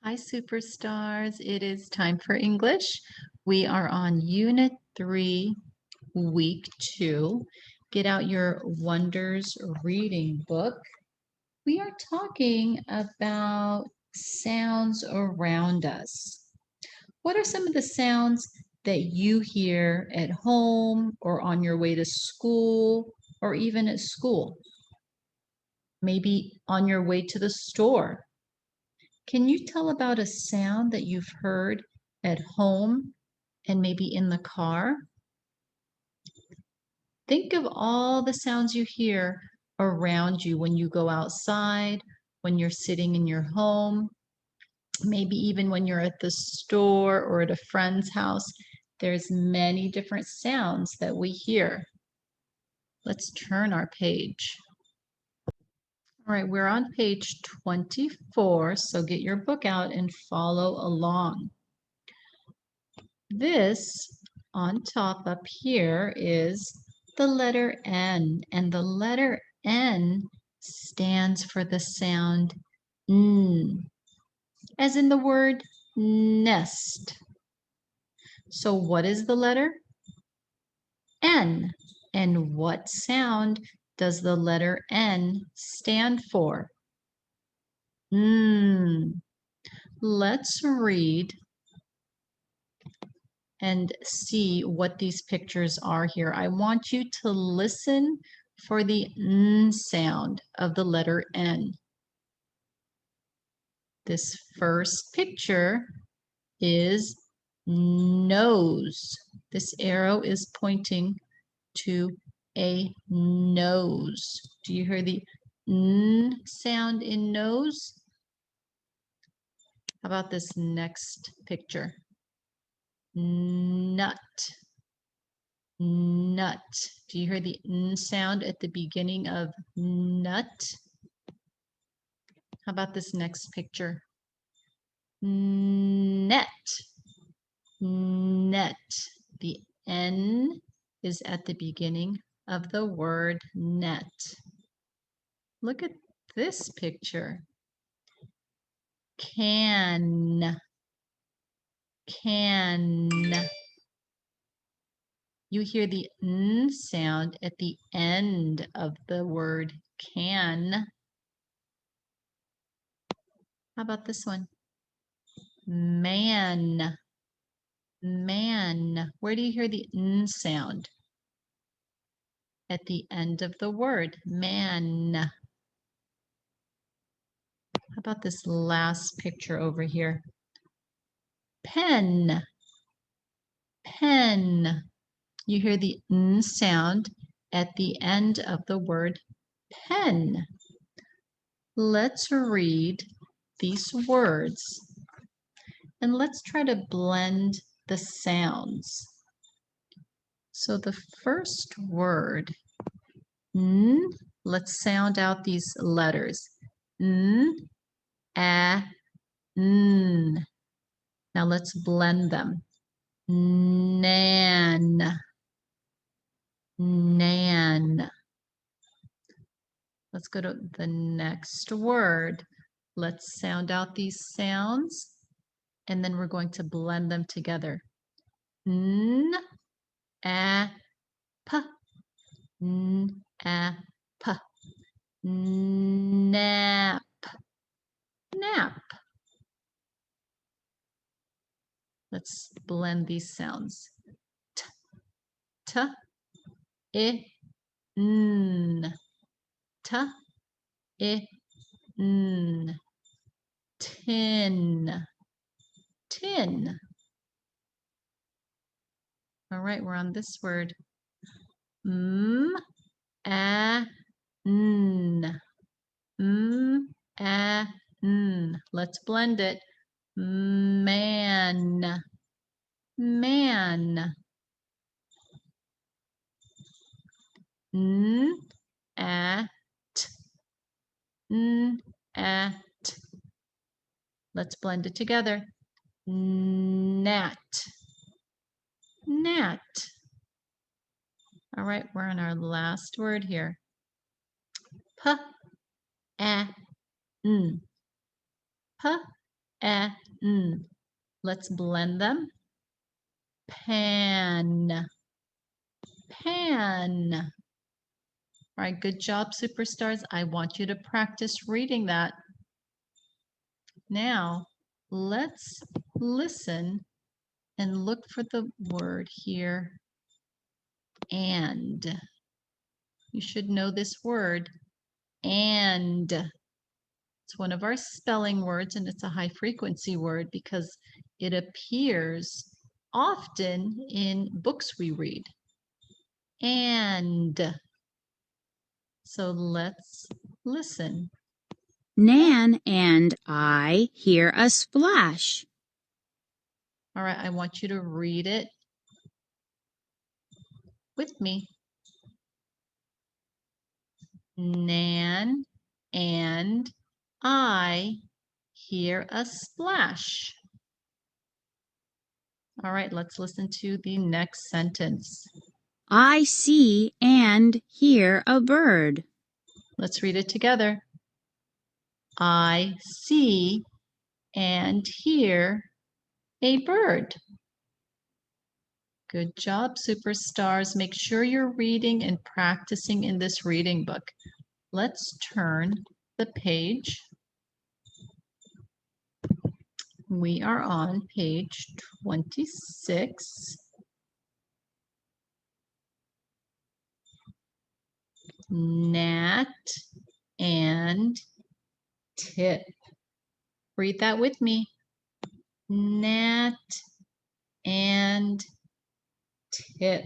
Hi, superstars. It is time for English. We are on Unit 3, Week 2. Get out your Wonders reading book. We are talking about sounds around us. What are some of the sounds that you hear at home or on your way to school or even at school? Maybe on your way to the store. Can you tell about a sound that you've heard at home and maybe in the car? Think of all the sounds you hear around you when you go outside, when you're sitting in your home, maybe even when you're at the store or at a friend's house. There's many different sounds that we hear. Let's turn our page. All right, we're on page 24, so get your book out and follow along. This on top up here is the letter N, and the letter N stands for the sound N, as in the word nest. So what is the letter? N. And what sound does the letter N stand for? N. Let's read and see what these pictures are here. I want you to listen for the N sound of the letter N. This first picture is nose. This arrow is pointing to a nose. Do you hear the N sound in nose? How about this next picture? Nut. Nut. Do you hear the N sound at the beginning of nut? How about this next picture? Net. Net. The N is at the beginning of the word net. Look at this picture. Can. Can. You hear the N sound at the end of the word can. How about this one? Man. Man. Where do you hear the N sound? At the end of the word, man. How about this last picture over here? Pen. Pen. You hear the N sound at the end of the word pen. Let's read these words and let's try to blend the sounds. So the first word, N, let's sound out these letters. N, A, N. Now let's blend them. Nan, nan. Let's go to the next word. Let's sound out these sounds, and then we're going to blend them together. N, A, P. N, A, P. Nap. Nap. Let's blend these sounds. T, T, I, N. T, I, N. Tin. Tin. All right, we're on this word. M, A, N. M, A, N. Let's blend it. Man. Man. N, A, T. N, A, T. Let's blend it together. Gnat. Gnat. All right, we're on our last word here. P, A, N. P, N. Let's blend them. Pan. Pan. All right, good job, superstars. I want you to practice reading that. Now, let's listen and look for the word here. And. You should know this word. And. It's one of our spelling words, and it's a high frequency word because it appears often in books we read. And. So let's listen. Nan and I hear a splash. All right, I want you to read it with me. Nan and I hear a splash. All right, let's listen to the next sentence. I see and hear a bird. Let's read it together. I see and hear a bird. Good job, superstars. Make sure you're reading and practicing in this reading book. Let's turn the page. We are on page 26. Nat and Tip. Read that with me. Nat and Tip.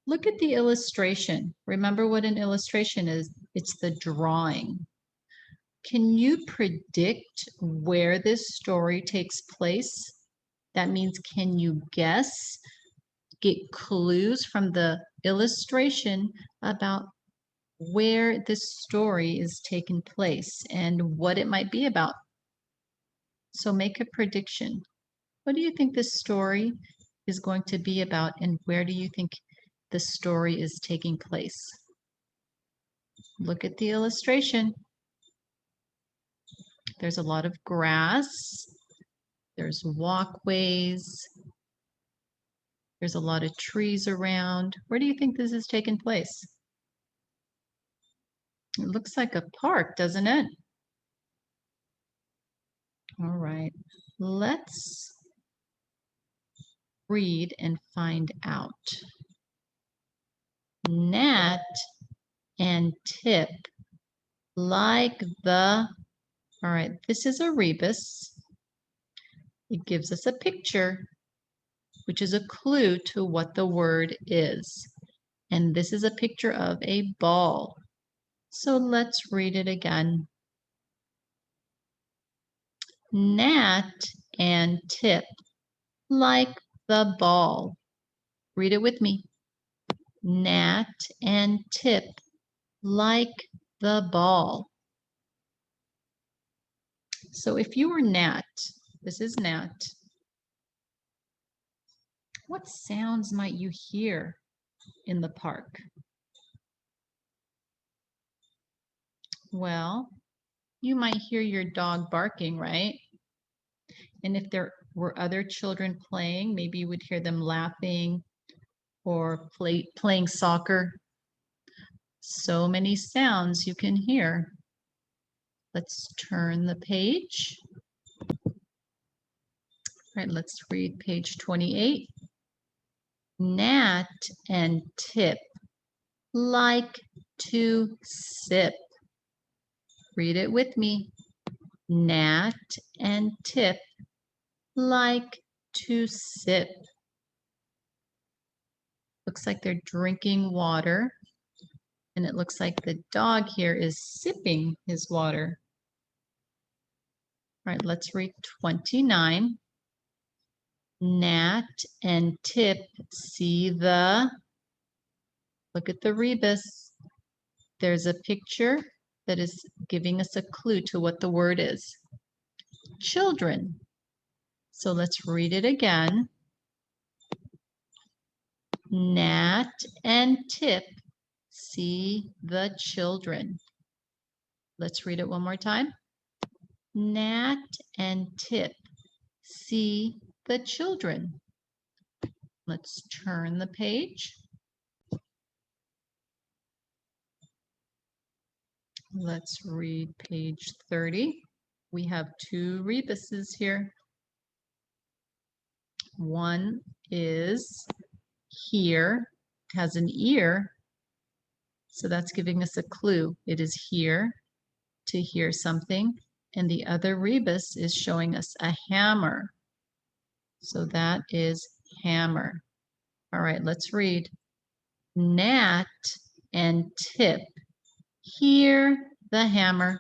Look at the illustration. Remember what an illustration is? It's the drawing. Can you predict where this story takes place? That means, can you guess, get clues from the illustration about where this story is taking place and what it might be about? So make a prediction. What do you think this story is going to be about, and where do you think the story is taking place? Look at the illustration. There's a lot of grass. There's walkways. There's a lot of trees around. Where do you think this is taking place? It looks like a park, doesn't it? All right, let's read and find out. Nat and Tip like the, all right, this is a rebus. It gives us a picture, which is a clue to what the word is. And this is a picture of a ball. So let's read it again. Nat and Tip like the ball. Read it with me. Nat and Tip like the ball. So if you were Nat, this is Nat, what sounds might you hear in the park? Well, you might hear your dog barking, right? And if there were other children playing, maybe you would hear them laughing or playing soccer. So many sounds you can hear. Let's turn the page. All right, let's read page 28. Nat and Tip like to sip. Read it with me. Nat and Tip like to sip. Looks like they're drinking water, and it looks like the dog here is sipping his water. All right, let's read 29. Nat and Tip see the, look at the rebus. There's a picture that is giving us a clue to what the word is. Children. So let's read it again. Nat and Tip see the children. Let's read it one more time. Nat and Tip see the children. Let's turn the page. Let's read page 30. We have two rebuses here. One is here, has an ear, so that's giving us a clue. It is here to hear something. And the other rebus is showing us a hammer. So that is hammer. All right, let's read. Nat and Tip hear the hammer.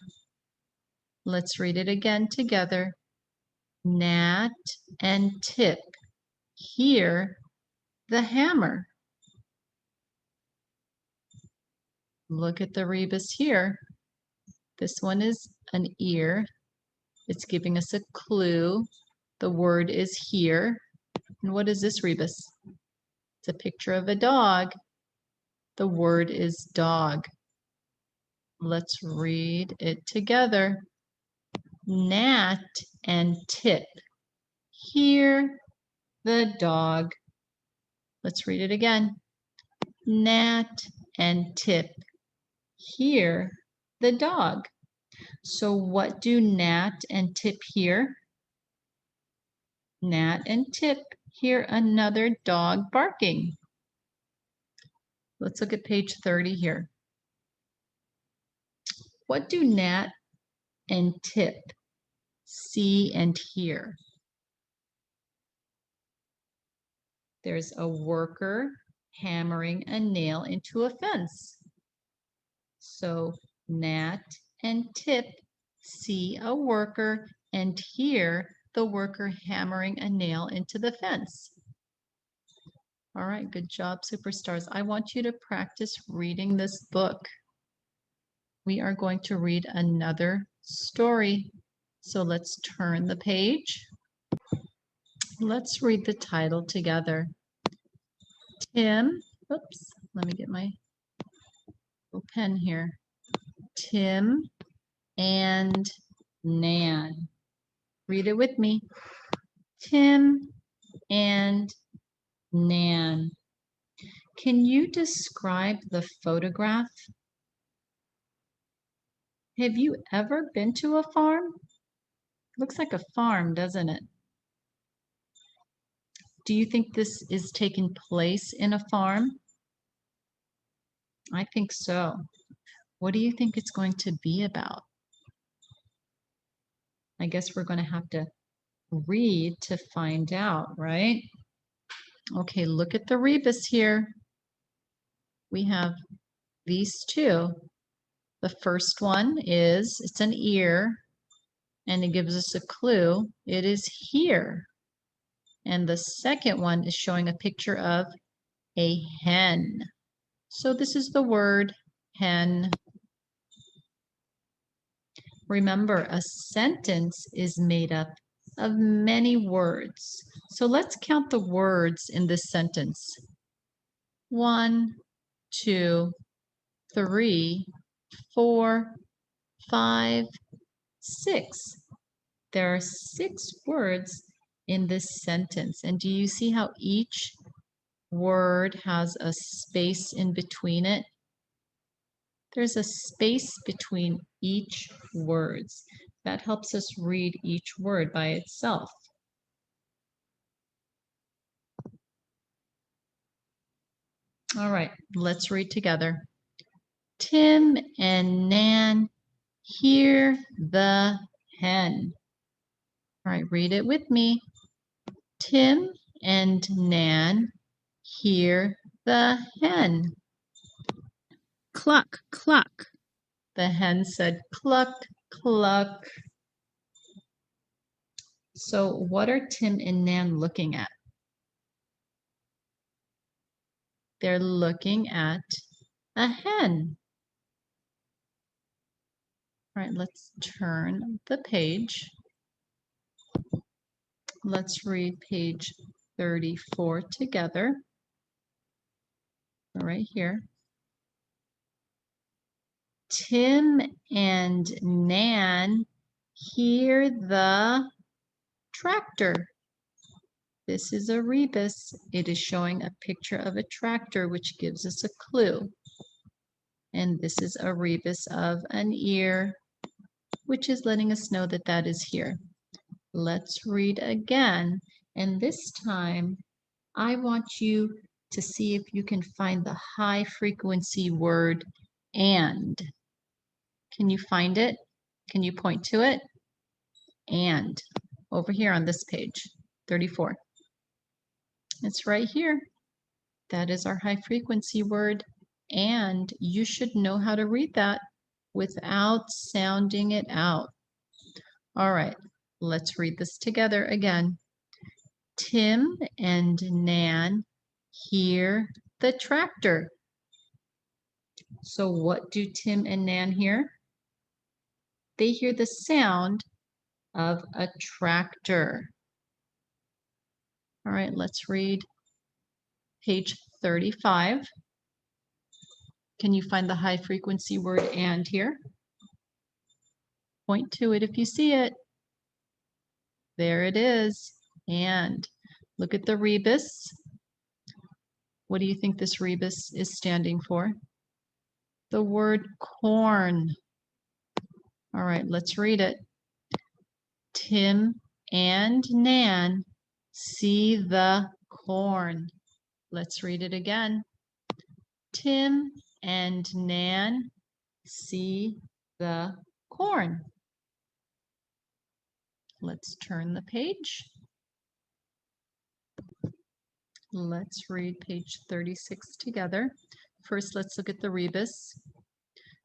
Let's read it again together. Nat and Tip hear the hammer. Look at the rebus here. This one is an ear. It's giving us a clue. The word is here. And what is this rebus? It's a picture of a dog. The word is dog. Let's read it together. Nat and Tip hear the dog. Let's read it again. Nat and Tip hear the dog. So what do Nat and Tip hear? Nat and Tip hear another dog barking. Let's look at page 30 here. What do Nat and Tip see and hear? There's a worker hammering a nail into a fence. So Nat and Tip see a worker and hear the worker hammering a nail into the fence. All right, good job, superstars. I want you to practice reading this book. We are going to read another story. So let's turn the page. Let's read the title together. Tim, oops, let me get my little pen here. Tim and Nan. Read it with me. Tim and Nan. Can you describe the photograph? Have you ever been to a farm? Looks like a farm, doesn't it? Do you think this is taking place in a farm? I think so. What do you think it's going to be about? I guess we're going to have to read to find out, right? Okay, look at the rebus here. We have these two. The first one is, it's an ear, and it gives us a clue. It is here. And the second one is showing a picture of a hen. So this is the word hen. Remember, a sentence is made up of many words. So let's count the words in this sentence. 1, 2, 3, 4, 5, 6. There are 6 words in this sentence. And do you see how each word has a space in between it? There's a space between each words. That helps us read each word by itself. All right, let's read together. Tim and Nan hear the hen. All right, read it with me. Tim and Nan hear the hen. Cluck, cluck. The hen said cluck, cluck. So what are Tim and Nan looking at? They're looking at a hen. All right, let's turn the page. Let's read page 34 together. Right here. Tim and Nan hear the tractor. This is a rebus. It is showing a picture of a tractor, which gives us a clue. And this is a rebus of an ear, which is letting us know that that is here. Let's read again. And this time, I want you to see if you can find the high frequency word and. Can you find it? Can you point to it? And over here on this page, 34. It's right here. That is our high frequency word. And you should know how to read that without sounding it out. All right, let's read this together again. Tim and Nan hear the tractor. So what do Tim and Nan hear? They hear the sound of a tractor. All right, let's read page 35. Can you find the high frequency word and here? Point to it if you see it. There it is. And look at the rebus. What do you think this rebus is standing for? The word corn. All right, let's read it. Tim and Nan see the corn. Let's read it again. Tim and Nan see the corn. Let's turn the page. Let's read page 36 together. First, let's look at the rebus.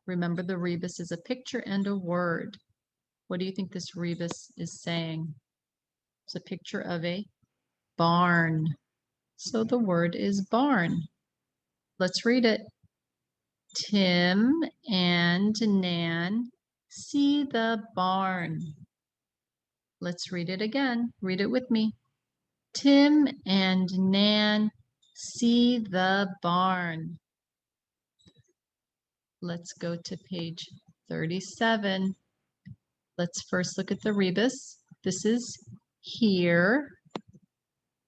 Remember, the rebus is a picture and a word. What do you think this rebus is saying? It's a picture of a barn. So the word is barn. Let's read it. Tim and Nan see the barn. Let's read it again. Read it with me. Tim and Nan see the barn. Let's go to page 37. Let's first look at the rebus. This is here.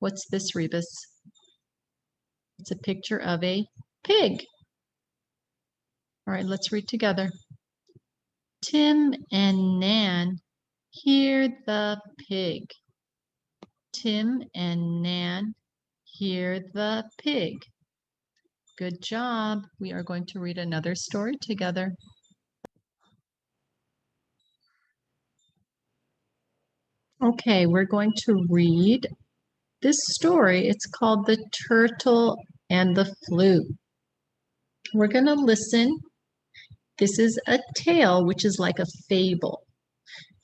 What's this rebus? It's a picture of a pig. All right, let's read together. Tim and Nan hear the pig. Tim and Nan hear the pig. Good job. We are going to read another story together. Okay, we're going to read this story. It's called The Turtle and the Flute. We're going to listen. This is a tale, which is like a fable.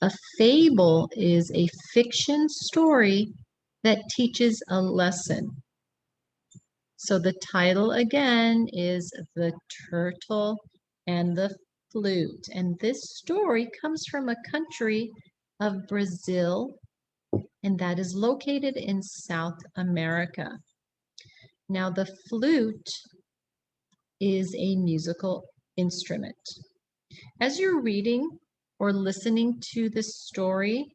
A fable is a fiction story that teaches a lesson. So the title again is The Turtle and the Flute. And this story comes from a country of Brazil, and that is located in South America. Now the flute is a musical instrument. As you're reading or listening to this story,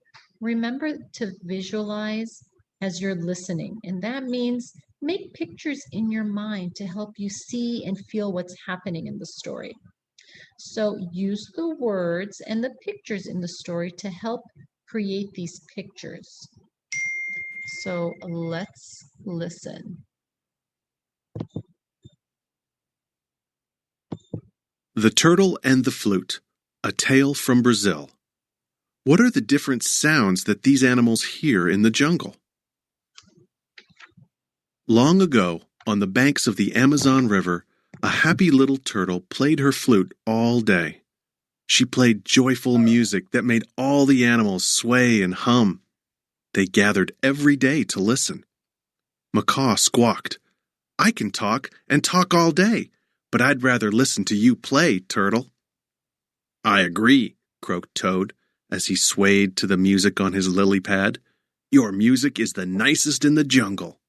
remember to visualize as you're listening. And that means make pictures in your mind to help you see and feel what's happening in the story. So use the words and the pictures in the story to help create these pictures. So let's listen. The Turtle and the Flute, a tale from Brazil. What are the different sounds that these animals hear in the jungle? Long ago, on the banks of the Amazon River, a happy little turtle played her flute all day. She played joyful music that made all the animals sway and hum. They gathered every day to listen. Macaw squawked, "I can talk and talk all day, but I'd rather listen to you play, Turtle." "I agree," croaked Toad, as he swayed to the music on his lily pad. "Your music is the nicest in the jungle."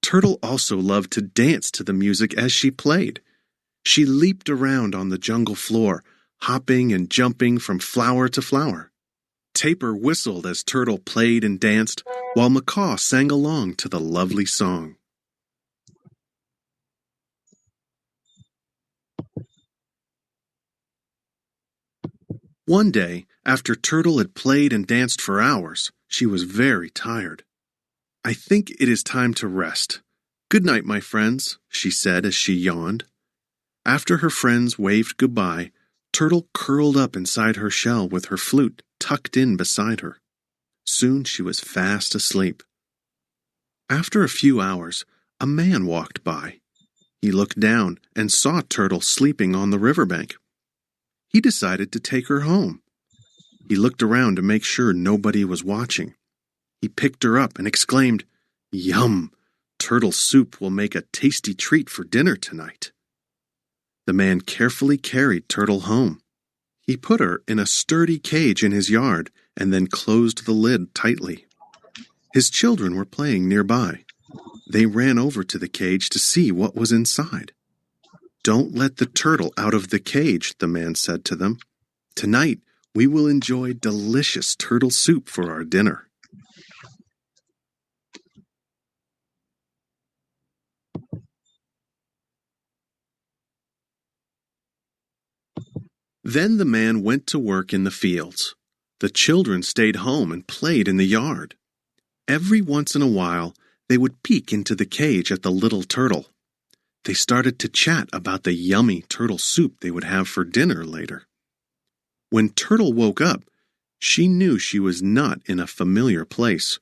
Turtle also loved to dance to the music as she played. She leaped around on the jungle floor, hopping and jumping from flower to flower. Tapir whistled as Turtle played and danced, while Macaw sang along to the lovely song. One day, after Turtle had played and danced for hours, she was very tired. "I think it is time to rest. Good night, my friends," she said as she yawned. After her friends waved goodbye, Turtle curled up inside her shell with her flute tucked in beside her. Soon she was fast asleep. After a few hours, a man walked by. He looked down and saw Turtle sleeping on the riverbank. He decided to take her home. He looked around to make sure nobody was watching. He picked her up and exclaimed, "Yum! Turtle soup will make a tasty treat for dinner tonight." The man carefully carried Turtle home. He put her in a sturdy cage in his yard and then closed the lid tightly. His children were playing nearby. They ran over to the cage to see what was inside. "Don't let the turtle out of the cage," the man said to them. "Tonight we will enjoy delicious turtle soup for our dinner." Then the man went to work in the fields. The children stayed home and played in the yard. Every once in a while, they would peek into the cage at the little turtle. They started to chat about the yummy turtle soup they would have for dinner later. When Turtle woke up, she knew she was not in a familiar place.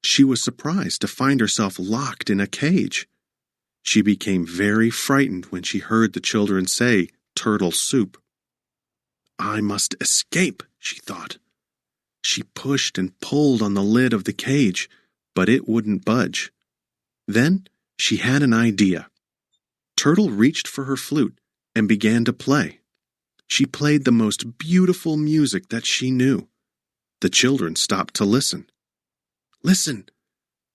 She was surprised to find herself locked in a cage. She became very frightened when she heard the children say, "turtle soup." "I must escape," she thought. She pushed and pulled on the lid of the cage, but it wouldn't budge. Then she had an idea. Turtle reached for her flute and began to play. She played the most beautiful music that she knew. The children stopped to listen. "Listen!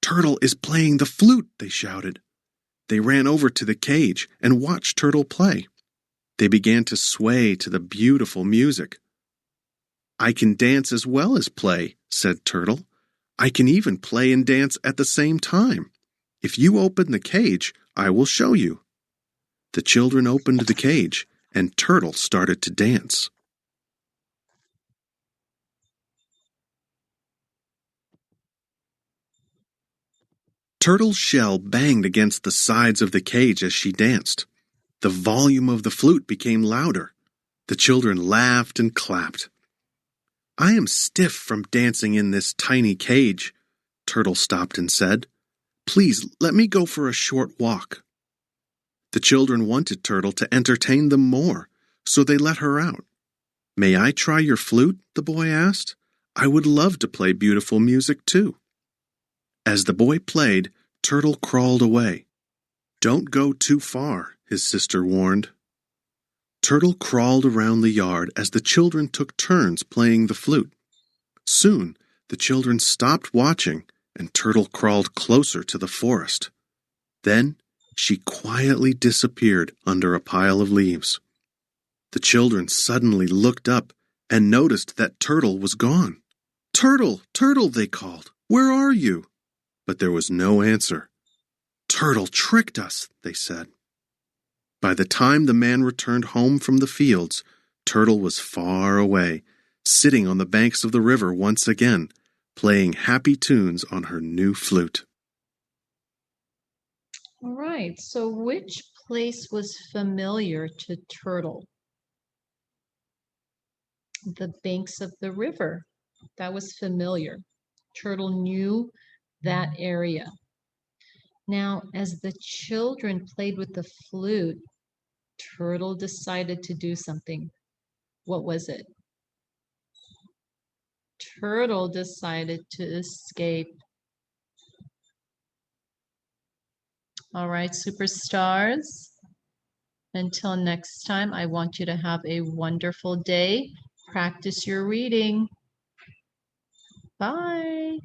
Turtle is playing the flute," they shouted. They ran over to the cage and watched Turtle play. They began to sway to the beautiful music. "I can dance as well as play," said Turtle. "I can even play and dance at the same time. If you open the cage, I will show you." The children opened the cage, and Turtle started to dance. Turtle's shell banged against the sides of the cage as she danced. The volume of the flute became louder. The children laughed and clapped. "I am stiff from dancing in this tiny cage," Turtle stopped and said. "Please let me go for a short walk." The children wanted Turtle to entertain them more, so they let her out. "May I try your flute?" the boy asked. "I would love to play beautiful music too." As the boy played, Turtle crawled away. "Don't go too far," his sister warned. Turtle crawled around the yard as the children took turns playing the flute. Soon, the children stopped watching, and Turtle crawled closer to the forest. Then, she quietly disappeared under a pile of leaves. The children suddenly looked up and noticed that Turtle was gone. "Turtle, Turtle," they called. "Where are you?" But there was no answer. "Turtle tricked us," they said. By the time the man returned home from the fields, Turtle was far away, sitting on the banks of the river once again, playing happy tunes on her new flute. All right, so which place was familiar to Turtle? The banks of the river. That was familiar. Turtle knew that area. Now, as the children played with the flute, Turtle decided to do something. What was it? Turtle decided to escape. All right, superstars. Until next time, I want you to have a wonderful day. Practice your reading. Bye.